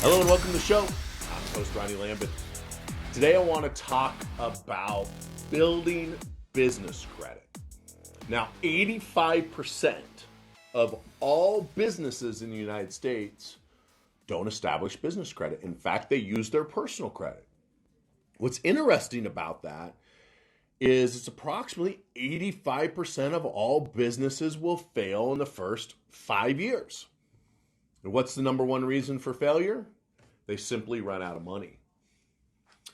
Hello and welcome to the show. I'm host Rondi Lambeth. Today I want to talk about building business credit. Now, 85% of all businesses in the United States don't establish business credit. In fact, they use their personal credit. What's interesting about that is it's approximately 85% of all businesses will fail in the first 5 years. And what's the number one reason for failure? They simply run out of money.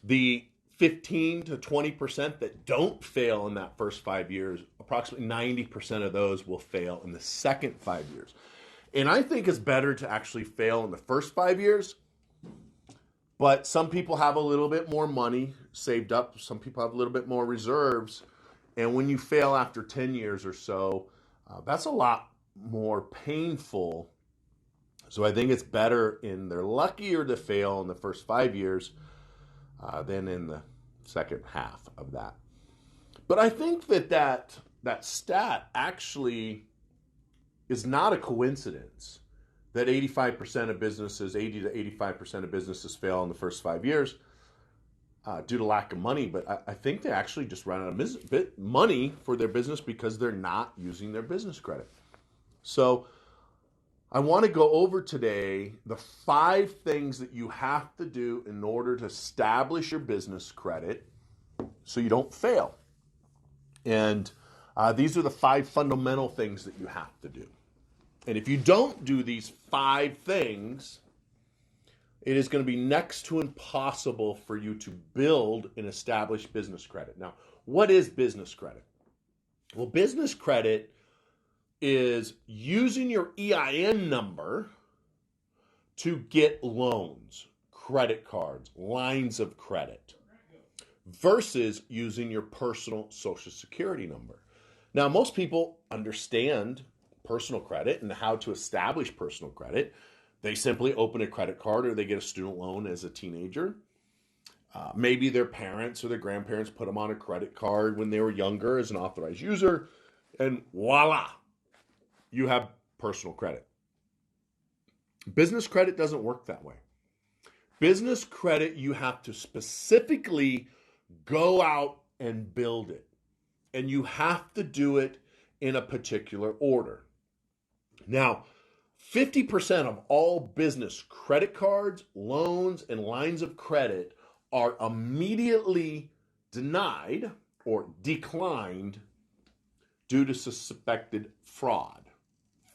The 15 to 20% that don't fail in that first 5 years, approximately 90% of those will fail in the second 5 years. And I think it's better to actually fail in the first 5 years, but some people have a little bit more money saved up. Some people have a little bit more reserves. And when you fail after 10 years or so, that's a lot more painful. So I think it's better in they're luckier to fail in the first 5 years than in the second half of that. But I think that stat actually is not a coincidence that 85% of businesses, 80 to 85% of businesses fail in the first 5 years due to lack of money. But I think they actually just run out of money for their business because they're not using their business credit. So I want to go over today the 5 things that you have to do in order to establish your business credit so you don't fail. And these are the 5 fundamental things that you have to do. And if you don't do these 5 things, it is going to be next to impossible for you to build and establish business credit. Now, what is business credit? Well, business credit is using your EIN number to get loans, credit cards, lines of credit, versus using your personal Social Security number. Now, most people understand personal credit and how to establish personal credit. They simply open a credit card or they get a student loan as a teenager. Maybe their parents or their grandparents put them on a credit card when they were younger as an authorized user, and voila, you have personal credit. Business credit doesn't work that way. Business credit, you have to specifically go out and build it. And you have to do it in a particular order. Now, 50% of all business credit cards, loans, and lines of credit are immediately denied or declined due to suspected fraud.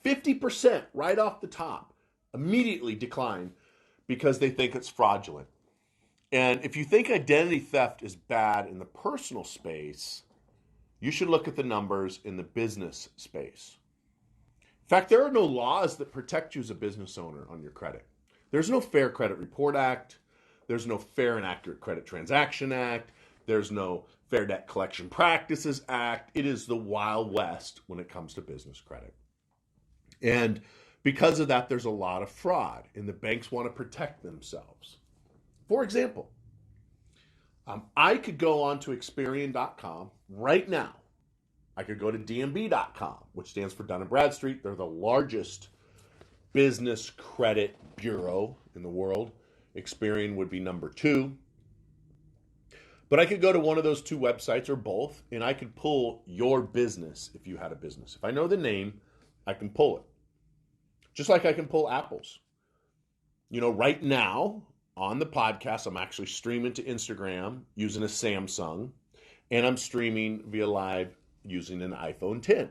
50% right off the top immediately decline because they think it's fraudulent. And if you think identity theft is bad in the personal space, you should look at the numbers in the business space. In fact, there are no laws that protect you as a business owner on your credit. There's no Fair Credit Report Act. There's no Fair and Accurate Credit Transaction Act. There's no Fair Debt Collection Practices Act. It is the Wild West when it comes to business credit. And because of that, there's a lot of fraud, and the banks want to protect themselves. For example, I could go on to Experian.com right now. I could go to DNB.com, which stands for Dun & Bradstreet. They're the largest business credit bureau in the world. Experian would be number 2. But I could go to one of those 2 websites or both, and I could pull your business if you had a business. If I know the name, I can pull it. Just like I can pull Apple's. You know, right now on the podcast, I'm actually streaming to Instagram using a Samsung, and I'm streaming via live using an iPhone 10.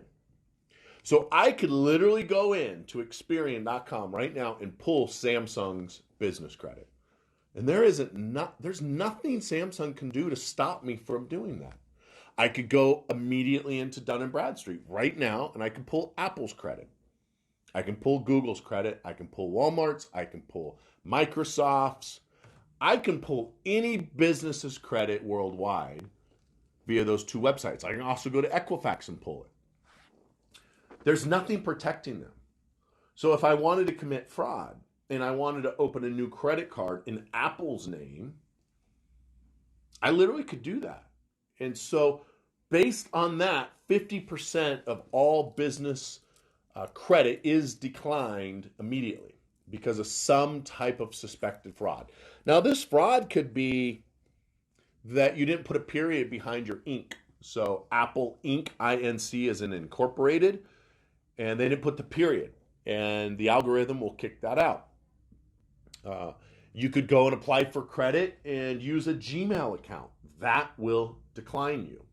So I could literally go in to Experian.com right now and pull Samsung's business credit. And there's nothing Samsung can do to stop me from doing that. I could go immediately into Dun & Bradstreet right now, and I can pull Apple's credit. I can pull Google's credit. I can pull Walmart's. I can pull Microsoft's. I can pull any business's credit worldwide via those 2 websites. I can also go to Equifax and pull it. There's nothing protecting them. So if I wanted to commit fraud and I wanted to open a new credit card in Apple's name, I literally could do that. And so based on that, 50% of all business credit is declined immediately. because of some type of suspected fraud. Now, this fraud could be that you didn't put a period behind your Inc. So Apple Inc., INC as in incorporated, and they didn't put the period, and the algorithm will kick that out. You could go and apply for credit and use a Gmail account. That will decline you.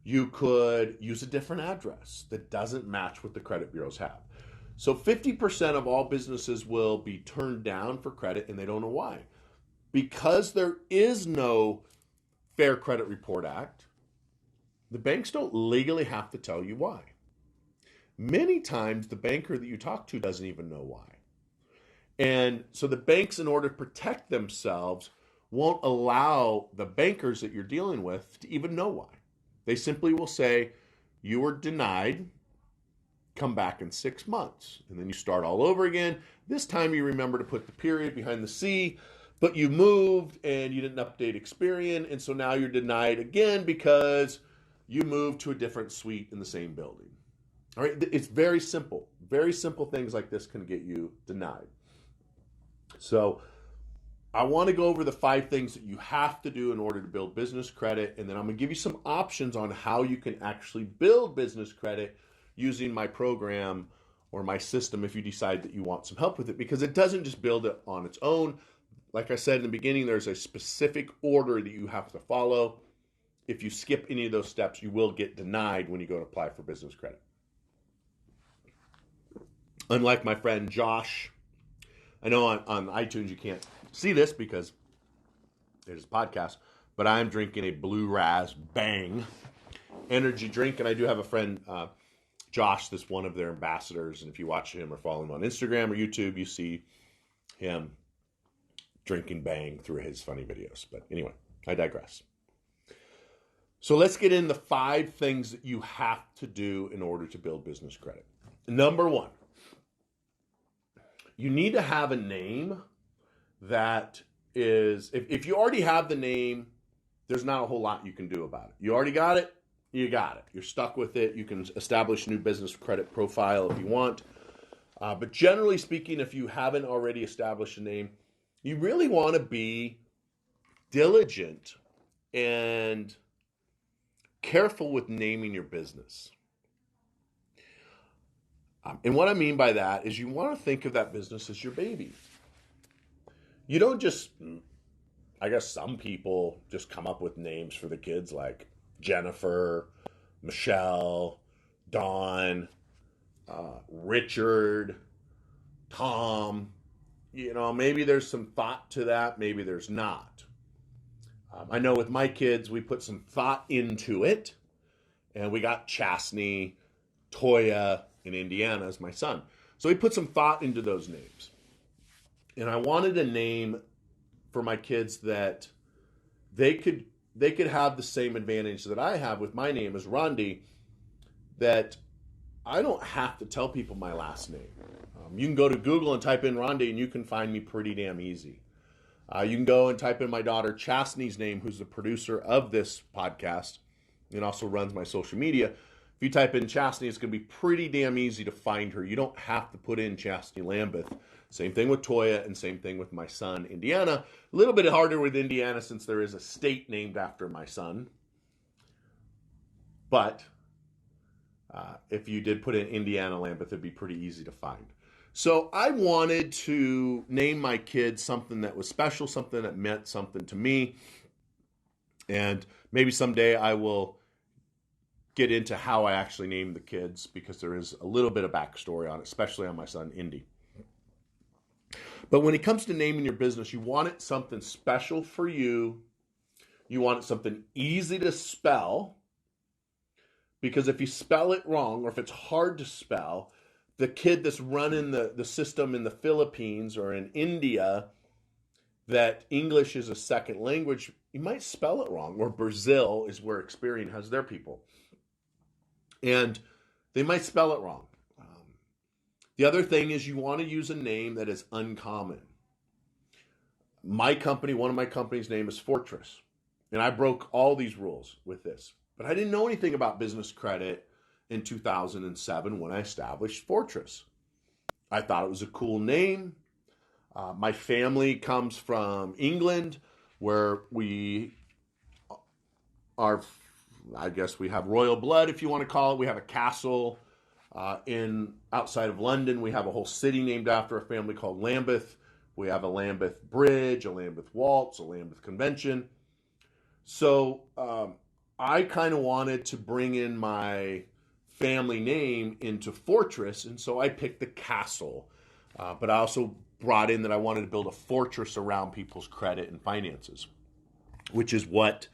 You could use a different address that doesn't match what the credit bureaus have. So 50% of all businesses will be turned down for credit, and they don't know why. Because there is no Fair Credit Report Act, the banks don't legally have to tell you why. Many times the banker that you talk to doesn't even know why. And so the banks, in order to protect themselves, won't allow the bankers that you're dealing with to even know why. They simply will say, you were denied, come back in 6 months. And then you start all over again. This time you remember to put the period behind the C, but you moved and you didn't update Experian. And so now you're denied again because you moved to a different suite in the same building. All right, it's very simple. Very simple things like this can get you denied. So I want to go over the 5 things that you have to do in order to build business credit, and then I'm going to give you some options on how you can actually build business credit using my program or my system if you decide that you want some help with it, because it doesn't just build it on its own. Like I said in the beginning, there's a specific order that you have to follow. If you skip any of those steps, you will get denied when you go to apply for business credit. Unlike my friend Josh, I know on iTunes you can't see this because it is a podcast, but I'm drinking a Blue Raz Bang energy drink, and I do have a friend, Josh, that's one of their ambassadors, and if you watch him or follow him on Instagram or YouTube, you see him drinking Bang through his funny videos. But anyway, I digress. So let's get into 5 things that you have to do in order to build business credit. Number 1, you need to have a name that is, if you already have the name, there's not a whole lot you can do about it. You already got it, you got it. You're stuck with it. You can establish a new business credit profile if you want. But generally speaking, if you haven't already established a name, you really want to be diligent and careful with naming your business. And what I mean by that is you want to think of that business as your baby. You don't just, I guess some people just come up with names for the kids like Jennifer, Michelle, Dawn, Richard, Tom. You know, maybe there's some thought to that, maybe there's not. I know with my kids, we put some thought into it, and we got Chastney, Toya, and Indiana as my son. So we put some thought into those names. And I wanted a name for my kids that they could have the same advantage that I have with my name as Rondi, that I don't have to tell people my last name. You can go to Google and type in Rondi, and you can find me pretty damn easy. You can go and type in my daughter Chastney's name, who's the producer of this podcast and also runs my social media. If you type in Chastney, it's going to be pretty damn easy to find her. You don't have to put in Chastney Lambeth. Same thing with Toya, and same thing with my son, Indiana. A little bit harder with Indiana since there is a state named after my son. But if you did put in Indiana Lambeth, it'd be pretty easy to find. So I wanted to name my kids something that was special, something that meant something to me. And maybe someday I will get into how I actually named the kids, because there is a little bit of backstory on it, especially on my son, Indy. But when it comes to naming your business, you want it something special for you. You want it something easy to spell, because if you spell it wrong, or if it's hard to spell, the kid that's running the system in the Philippines or in India, that English is a second language, you might spell it wrong. Or Brazil is where Experian has their people, and they might spell it wrong. The other thing is you want to use a name that is uncommon. My company, one of my company's name is Fortress, and I broke all these rules with this. But I didn't know anything about business credit in 2007 when I established Fortress. I thought it was a cool name. My family comes from England, where we are, I guess we have royal blood, if you want to call it. We have a castle in outside of London. We have a whole city named after a family called Lambeth. We have a Lambeth Bridge, a Lambeth Waltz, a Lambeth Convention. So I kind of wanted to bring in my family name into Fortress, and so I picked the castle. But I also brought in that I wanted to build a fortress around people's credit and finances, which is what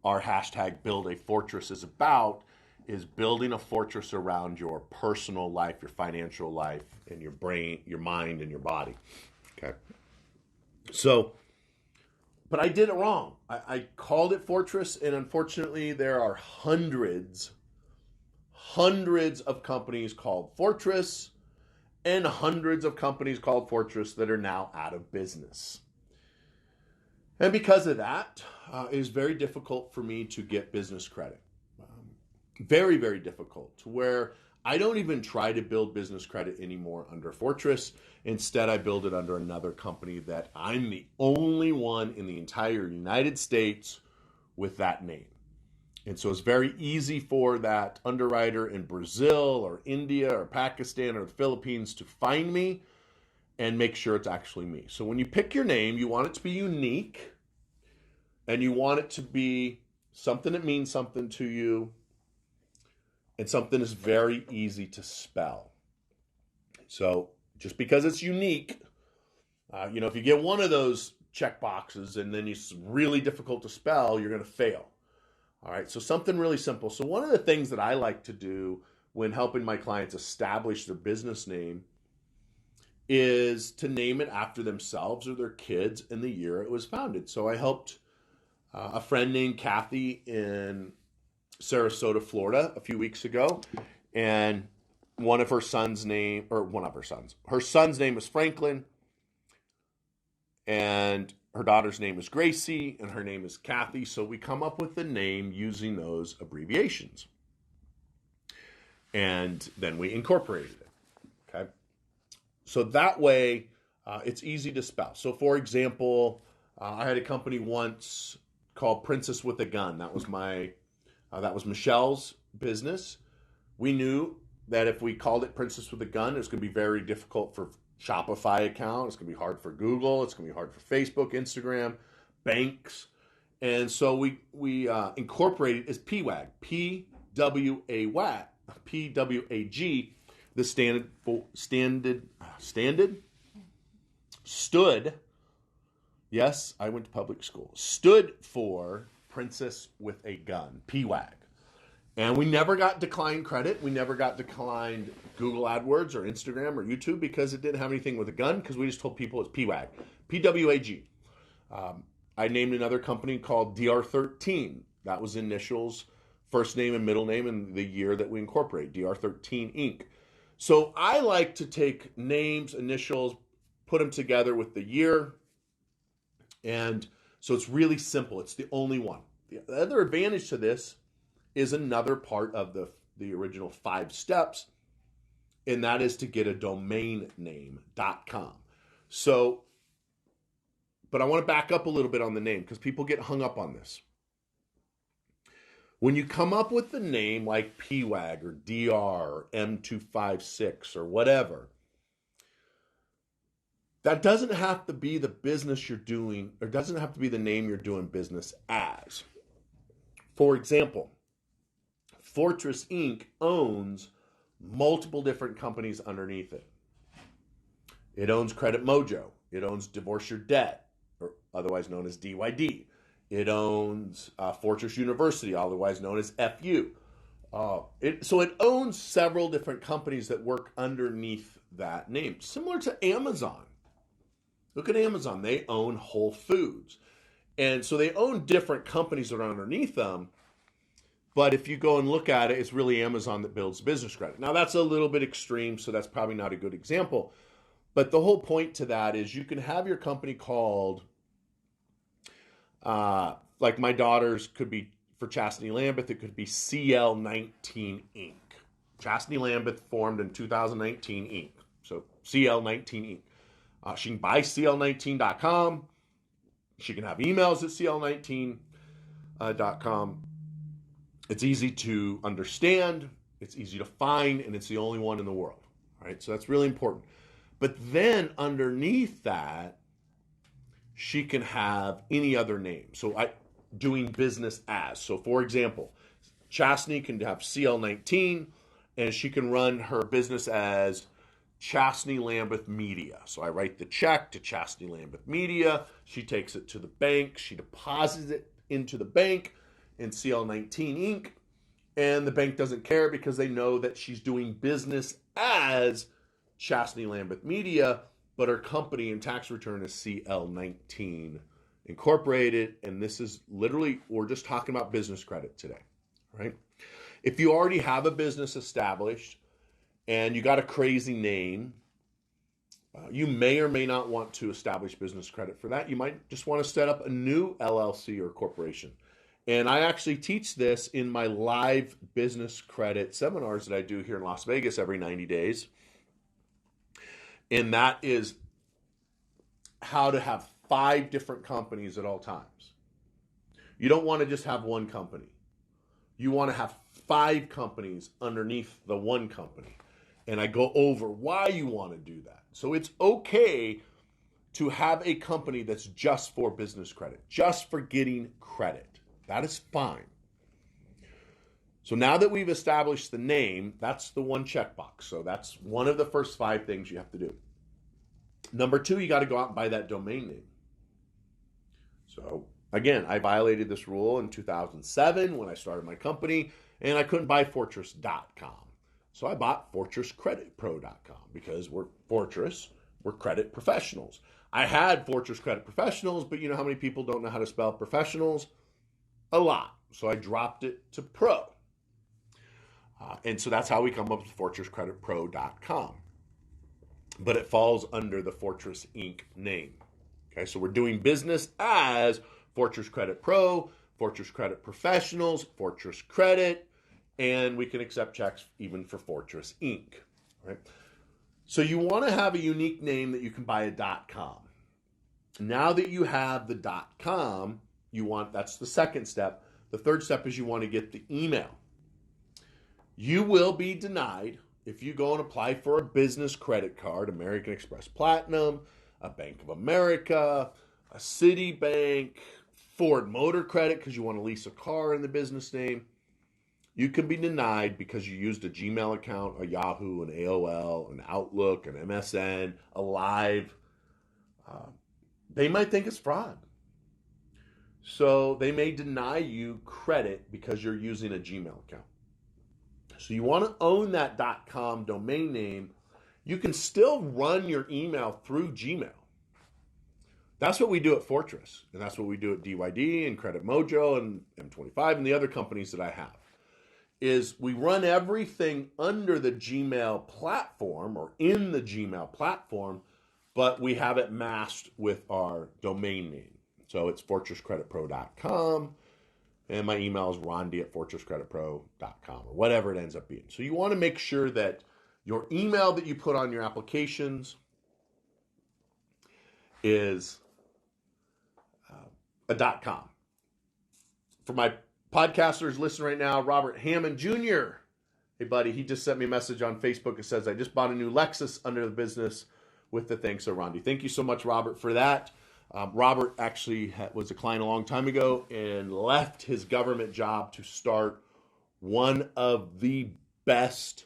our hashtag Build a Fortress is about, is building a fortress around your personal life, your financial life, and your brain, your mind, and your body. Okay. So, but I did it wrong. I called it Fortress, and unfortunately there are hundreds of companies called Fortress, and hundreds of companies called Fortress that are now out of business. And because of that, it is very difficult for me to get business credit. Very, very difficult, to where I don't even try to build business credit anymore under Fortress. Instead, I build it under another company that I'm the only one in the entire United States with that name. And so it's very easy for that underwriter in Brazil or India or Pakistan or the Philippines to find me and make sure it's actually me. So when you pick your name, you want it to be unique, and you want it to be something that means something to you, and something that's very easy to spell. So just because it's unique, if you get one of those check boxes and then it's really difficult to spell, you're going to fail. All right, so something really simple. So one of the things that I like to do when helping my clients establish their business name is to name it after themselves or their kids and the year it was founded. So I helped a friend named Kathy in Sarasota, Florida a few weeks ago, and her son's name was Franklin, and her daughter's name is Gracie, and her name is Kathy. So we come up with the name using those abbreviations. And then we incorporated it. Okay. So that way, it's easy to spell. So for example, I had a company once called Princess with a Gun. That was Michelle's business. We knew that if we called it Princess with a Gun, it was going to be very difficult for Shopify account. It's going to be hard for Google. It's going to be hard for Facebook, Instagram, banks. And so we incorporated as PWAG, PWAG, the stood. Yes, I went to public school. Stood for Princess with a Gun, PWAG. And we never got declined credit. We never got declined Google AdWords or Instagram or YouTube because it didn't have anything with a gun, because we just told people it's PWAG, PWAG. I named another company called DR13. That was initials, first name and middle name, and the year that we incorporate, DR13 Inc. So I like to take names, initials, put them together with the year. And so it's really simple. It's the only one. The other advantage to this is another part of the original 5 steps, and that is to get a domain name, .com. So, but I want to back up a little bit on the name, because people get hung up on this. When you come up with the name like PWAG or DR or M256 or whatever, that doesn't have to be the business you're doing, or doesn't have to be the name you're doing business as. For example, Fortress Inc. owns multiple different companies underneath it. It owns Credit Mojo. It owns Divorce Your Debt, or otherwise known as DYD. It owns Fortress University, otherwise known as FU. So it owns several different companies that work underneath that name, similar to Amazon. Look at Amazon. They own Whole Foods. And so they own different companies that are underneath them. But if you go and look at it, it's really Amazon that builds business credit. Now, that's a little bit extreme, so that's probably not a good example. But the whole point to that is you can have your company called, like my daughter's could be, for Chastity Lambeth, it could be CL19 Inc. Chastity Lambeth formed in 2019 Inc. So CL19 Inc. She can buy CL19.com. She can have emails at CL19.com. It's easy to understand, it's easy to find, and it's the only one in the world. All right, so that's really important. But then underneath that, she can have any other name. So doing business as. So for example, Chastney can have CL19, and she can run her business as Chastney Lambeth Media. So I write the check to Chastney Lambeth Media. She takes it to the bank. She deposits it into the bank in CL19 Inc. And the bank doesn't care because they know that she's doing business as Chastney Lambeth Media, but her company and tax return is CL19 Incorporated. And this is literally, we're just talking about business credit today, right? If you already have a business established and you got a crazy name, you may or may not want to establish business credit for that. You might just want to set up a new LLC or corporation. And I actually teach this in my live business credit seminars that I do here in Las Vegas every 90 days. And that is how to have 5 different companies at all times. You don't want to just have one company. You want to have 5 companies underneath the one company. And I go over why you want to do that. So it's okay to have a company that's just for business credit, just for getting credit. That is fine. So now that we've established the name, that's the one checkbox. So that's one of the first 5 things you have to do. Number 2, you got to go out and buy that domain name. So again, I violated this rule in 2007 when I started my company, and I couldn't buy fortress.com. So I bought fortresscreditpro.com because we're credit professionals. I had Fortress Credit Professionals, but you know how many people don't know how to spell professionals? A lot. So I dropped it to pro. And so that's how we come up with fortresscreditpro.com. But it falls under the Fortress Inc. name. Okay, so we're doing business as Fortress Credit Pro, Fortress Credit Professionals, Fortress Credit, and we can accept checks even for Fortress Inc. Right? So you want to have a unique name that you can buy a .com. Now that you have the .com, that's the second step. The third step is you want to get the email. You will be denied if you go and apply for a business credit card, American Express Platinum, a Bank of America, a Citibank, Ford Motor Credit because you want to lease a car in the business name. You can be denied because you used a Gmail account, a Yahoo, an AOL, an Outlook, an MSN, a Live. They might think it's fraud. So they may deny you credit because you're using a Gmail account. So you want to own that .com domain name. You can still run your email through Gmail. That's what we do at Fortress, and that's what we do at DYD and Credit Mojo and M25 and the other companies that I have. Is we run everything under the Gmail platform or in the Gmail platform, but we have it masked with our domain name. So it's fortresscreditpro.com, and my email is Rondi at fortresscreditpro.com or whatever it ends up being. So you want to make sure that your email that you put on your applications is a .com. For my podcasters listening right now, Robert Hammond Jr. Hey, buddy, he just sent me a message on Facebook. It says, I just bought a new Lexus under the business with the thanks of Rondi. Thank you so much, Robert, for that. Robert actually was a client a long time ago and left his government job to start one of the best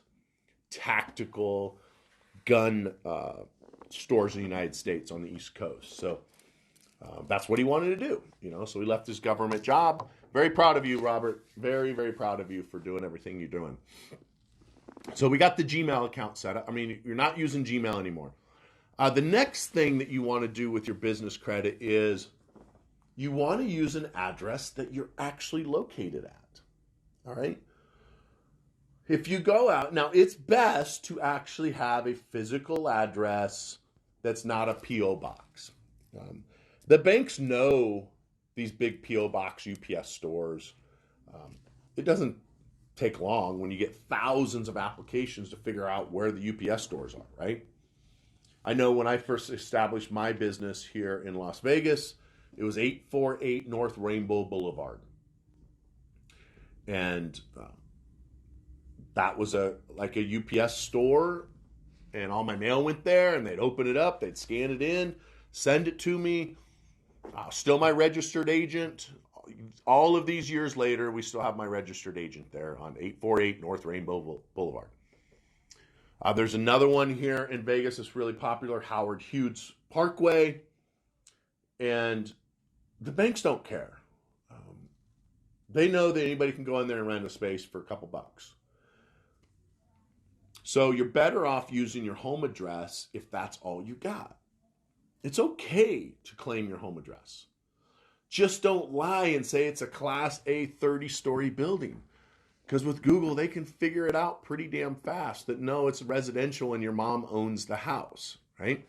tactical gun stores in the United States on the East Coast. So that's what he wanted to do, so he left his government job. Very proud of you, Robert. Very, very proud of you for doing everything you're doing. So we got the Gmail account set up. I mean, you're not using Gmail anymore. The next thing that you want to do with your business credit is you want to use an address that you're actually located at. All right? If you go out, now it's best to actually have a physical address that's not a P.O. box. The banks know these big P.O. box UPS stores. It doesn't take long when you get thousands of applications to figure out where the UPS stores are, right? I know when I first established my business here in Las Vegas, it was 848 North Rainbow Boulevard. And that was like a UPS store, and all my mail went there, and they'd open it up, they'd scan it in, send it to me. Still my registered agent. All of these years later, we still have my registered agent there on 848 North Rainbow Boulevard. There's another one here in Vegas that's really popular, Howard Hughes Parkway. And the banks don't care. They know that anybody can go in there and rent a space for a couple bucks. So you're better off using your home address if that's all you got. It's okay to claim your home address. Just don't lie and say it's a Class A 30-story building. Because with Google, they can figure it out pretty damn fast that no, it's residential and your mom owns the house, right?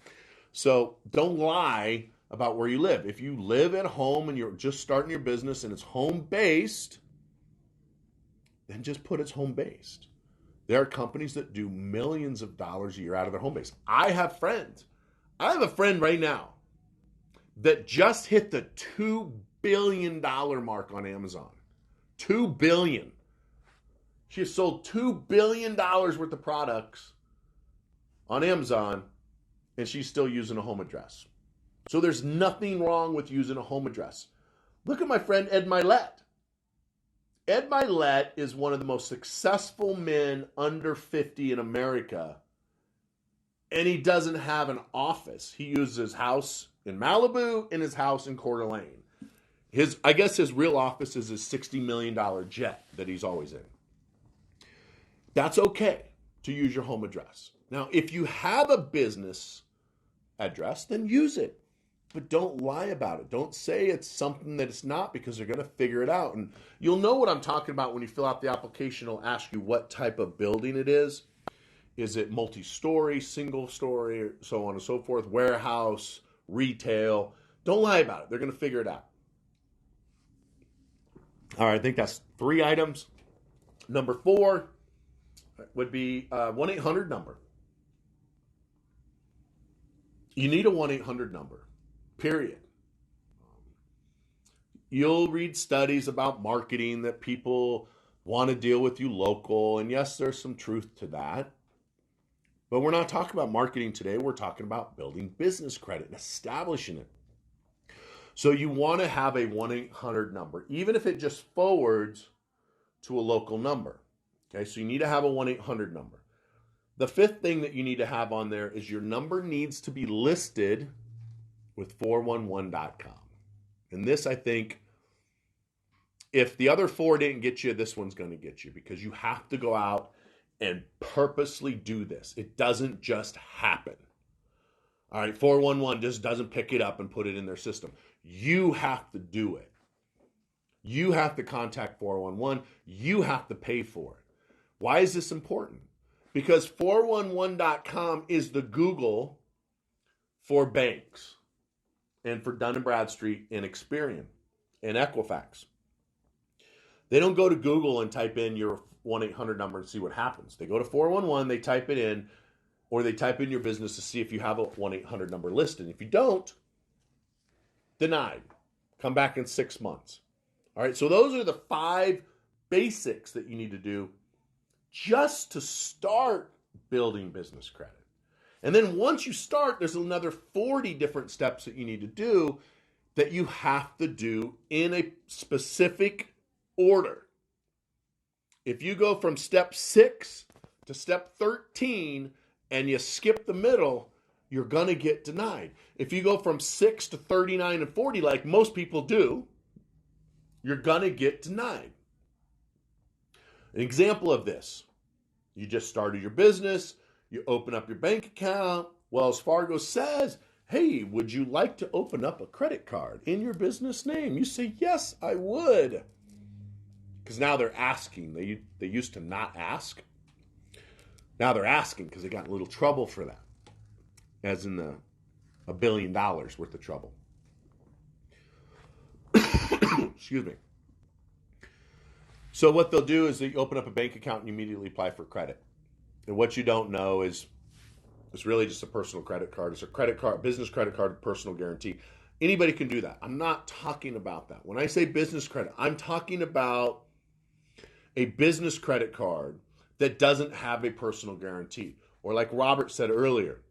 So don't lie about where you live. If you live at home and you're just starting your business and it's home-based, then just put it's home-based. There are companies that do millions of dollars a year out of their home base. I have friends. I have a friend right now that just hit the $2 billion mark on Amazon. $2 billion. She has sold $2 billion worth of products on Amazon, and she's still using a home address. So there's nothing wrong with using a home address. Look at my friend Ed Milet. Ed Milet is one of the most successful men under 50 in America, and he doesn't have an office. He uses his house in Malibu and his house in Coeur d'Alene. I guess his real office is his $60 million jet that he's always in. That's okay to use your home address. Now, if you have a business address, then use it. But don't lie about it. Don't say it's something that it's not, because they're going to figure it out. And you'll know what I'm talking about when you fill out the application. It'll ask you what type of building it is. Is it multi-story, single story, so on and so forth, warehouse, retail? Don't lie about it. They're going to figure it out. All right, I think that's 3 items. Number 4 would be a 1-800 number. You need a 1-800 number, period. You'll read studies about marketing that people want to deal with you local, and yes, there's some truth to that. But we're not talking about marketing today. We're talking about building business credit and establishing it. So you want to have a 1-800 number, even if it just forwards to a local number. Okay, so you need to have a 1-800 number. The 5th thing that you need to have on there is your number needs to be listed with 411.com. And this, I think, if the other 4 didn't get you, this one's going to get you, because you have to go out and purposely do this. It doesn't just happen. All right, 411 just doesn't pick it up and put it in their system. You have to do it. You have to contact 411. You have to pay for it. Why is this important? Because 411.com is the Google for banks and for Dun & Bradstreet and Experian and Equifax. They don't go to Google and type in your 1-800 number and see what happens. They go to 411, they type it in, or they type in your business to see if you have a 1-800 number listed. If you don't, denied. Come back in 6 months. All right, so those are the 5 basics that you need to do just to start building business credit. And then once you start, there's another 40 different steps that you need to do that you have to do in a specific order. If you go from step 6 to step 13 and you skip the middle, you're going to get denied. If you go from 6 to 39 and 40, like most people do, you're going to get denied. An example of this, you just started your business, you open up your bank account, Wells Fargo says, hey, would you like to open up a credit card in your business name? You say, yes, I would. Because now they're asking. They used to not ask. Now they're asking because they got in a little trouble for that. As in the $1 billion worth of trouble. Excuse me. So what they'll do is they open up a bank account and immediately apply for credit. And what you don't know is It's really just a personal credit card. It's a credit card, business credit card, personal guarantee. Anybody can do that. I'm not talking about that. When I say business credit, I'm talking about a business credit card that doesn't have a personal guarantee. Or like Robert said earlier,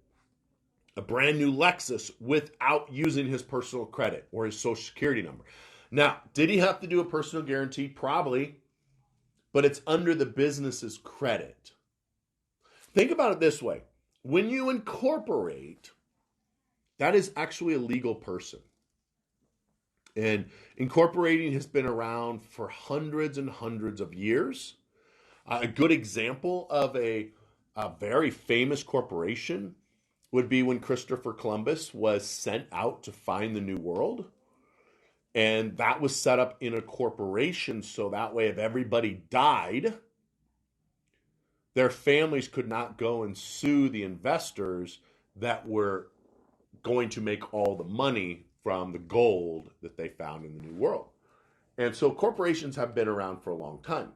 a brand new Lexus without using his personal credit or his social security number. Now, did he have to do a personal guarantee? Probably, but it's under the business's credit. Think about it this way. When you incorporate, that is actually a legal person. And incorporating has been around for hundreds and hundreds of years. A good example of a very famous corporation would be when Christopher Columbus was sent out to find the New World. And that was set up in a corporation so that way if everybody died, their families could not go and sue the investors that were going to make all the money from the gold that they found in the New World. And so corporations have been around for a long time.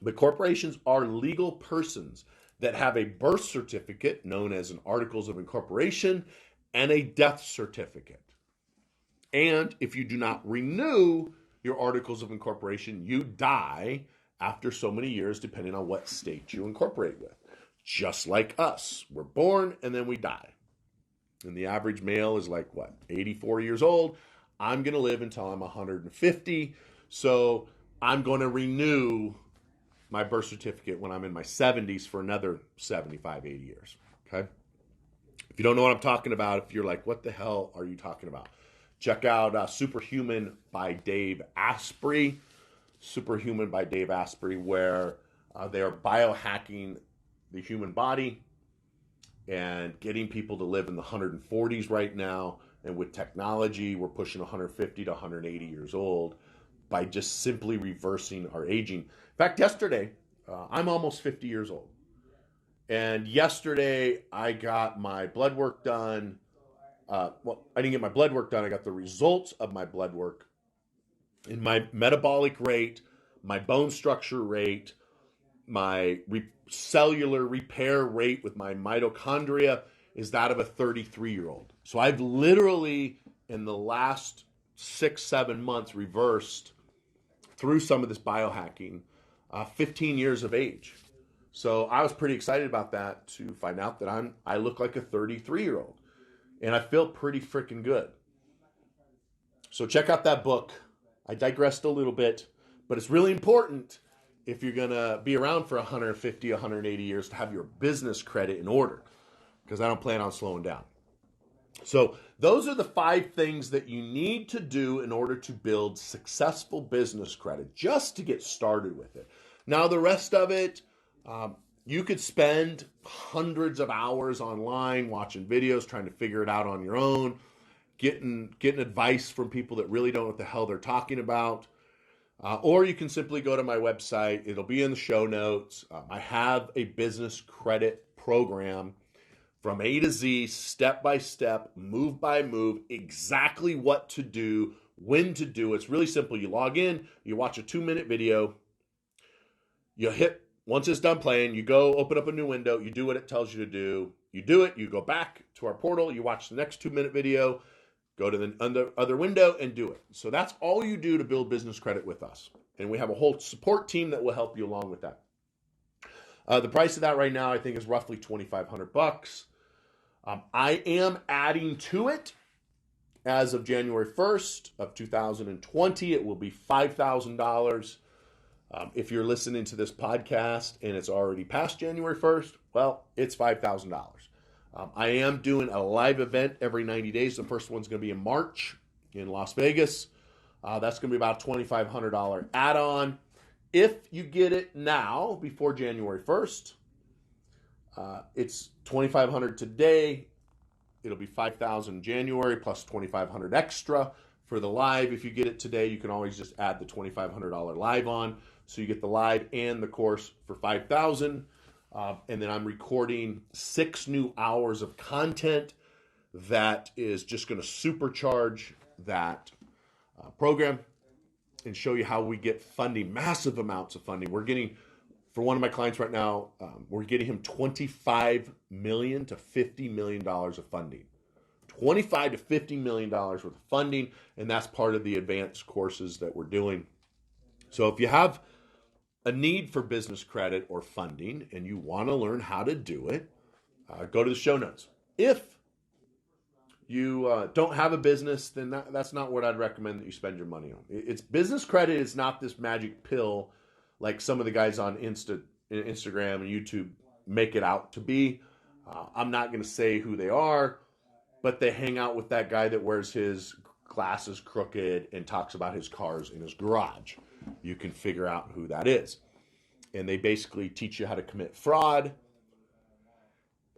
But corporations are legal persons that have a birth certificate known as an Articles of Incorporation and a death certificate. And if you do not renew your Articles of Incorporation, you die after so many years, depending on what state you incorporate with. Just like us. We're born and then we die. And the average male is like, 84 years old. I'm going to live until I'm 150. So I'm going to renew my birth certificate when I'm in my 70s for another 75, 80 years. Okay? If you don't know what I'm talking about, if you're like, what the hell are you talking about? Check out Superhuman by Dave Asprey. Superhuman by Dave Asprey, where they are biohacking the human body and getting people to live in the 140s right now. And with technology, we're pushing 150 to 180 years old by just simply reversing our aging. In fact, yesterday, I'm almost 50 years old. And yesterday, I got my blood work done. I didn't get my blood work done. I got the results of my blood work. And my metabolic rate, my bone structure rate, my cellular repair rate with my mitochondria is that of a 33-year-old. So I've literally, in the last 6-7 months, reversed through some of this biohacking 15 years of age. So I was pretty excited about that to find out that I look like a 33-year-old. And I feel pretty freaking good. So check out that book. I digressed a little bit, but it's really important if you're going to be around for 150, 180 years to have your business credit in order, because I don't plan on slowing down. So those are the 5 things that you need to do in order to build successful business credit, just to get started with it. Now, the rest of it, you could spend hundreds of hours online watching videos, trying to figure it out on your own, getting advice from people that really don't know what the hell they're talking about. Or you can simply go to my website. It'll be in the show notes. I have a business credit program from A to Z, step by step, move by move, exactly what to do, when to do. It's really simple. You log in, you watch a 2-minute video, you hit, once it's done playing, you go open up a new window, you do what it tells you to do. You do it, you go back to our portal, you watch the next 2-minute video, go to the other window and do it. So that's all you do to build business credit with us. And we have a whole support team that will help you along with that. The price of that right now, I think, is roughly $2,500. I am adding to it as of January 1st of 2020. It will be $5,000. If you're listening to this podcast and it's already past January 1st, well, it's $5,000. I am doing a live event every 90 days. The first one's going to be in March in Las Vegas. That's going to be about a $2,500 add-on. If you get it now, before January 1st, it's $2,500 today. It'll be $5,000 in January plus $2,500 extra for the live. If you get it today, you can always just add the $2,500 live on. So you get the live and the course for $5,000. And then I'm recording 6 new hours of content that is just going to supercharge that program and show you how we get funding, massive amounts of funding. We're getting For one of my clients right now, we're getting him $25 million to $50 million of funding. $25 to $50 million worth of funding, and that's part of the advanced courses that we're doing. So if you have a need for business credit or funding and you want to learn how to do it, go to the show notes. If you don't have a business, then that's not what I'd recommend that you spend your money on. It's business credit is not this magic pill like some of the guys on Instagram and YouTube make it out to be. I'm not going to say who they are, but they hang out with that guy that wears his glasses crooked and talks about his cars in his garage. You can figure out who that is. And they basically teach you how to commit fraud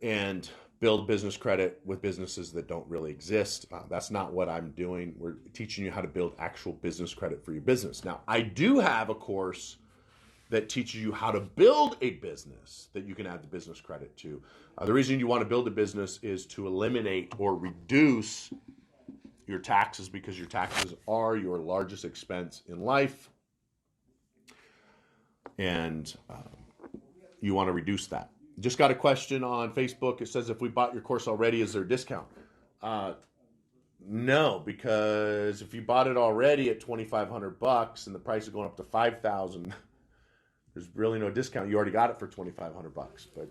and build business credit with businesses that don't really exist. That's not what I'm doing. We're teaching you how to build actual business credit for your business. Now, I do have a course that teaches you how to build a business that you can add the business credit to. The reason you want to build a business is to eliminate or reduce your taxes, because your taxes are your largest expense in life. And you want to reduce that. Just got a question on Facebook. It says, if we bought your course already, is there a discount? No, because if you bought it already at $2,500 and the price is going up to $5,000, there's really no discount. You already got it for $2,500. But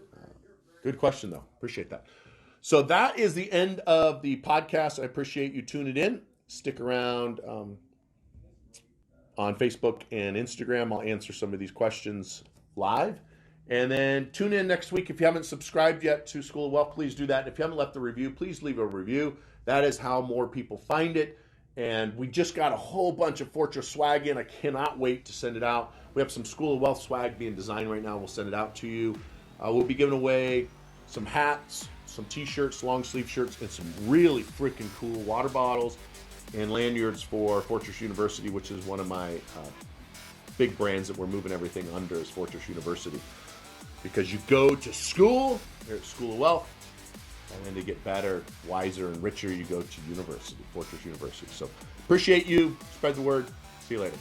good question, though. Appreciate that. So that is the end of the podcast. I appreciate you tuning in. Stick around on Facebook and Instagram. I'll answer some of these questions live. And then tune in next week. If you haven't subscribed yet to School of Wealth, please do that. And if you haven't left a review, please leave a review. That is how more people find it. And we just got a whole bunch of Fortress swag in. I cannot wait to send it out. We have some School of Wealth swag being designed right now. We'll send it out to you. We'll be giving away some hats, some t-shirts, long sleeve shirts, and some really freaking cool water bottles and lanyards for Fortress University, which is one of my big brands that we're moving everything under, is Fortress University. Because you go to school here at School of Wealth, and then to get better, wiser, and richer, you go to university, Fortress University. So appreciate you. Spread the word. See you later.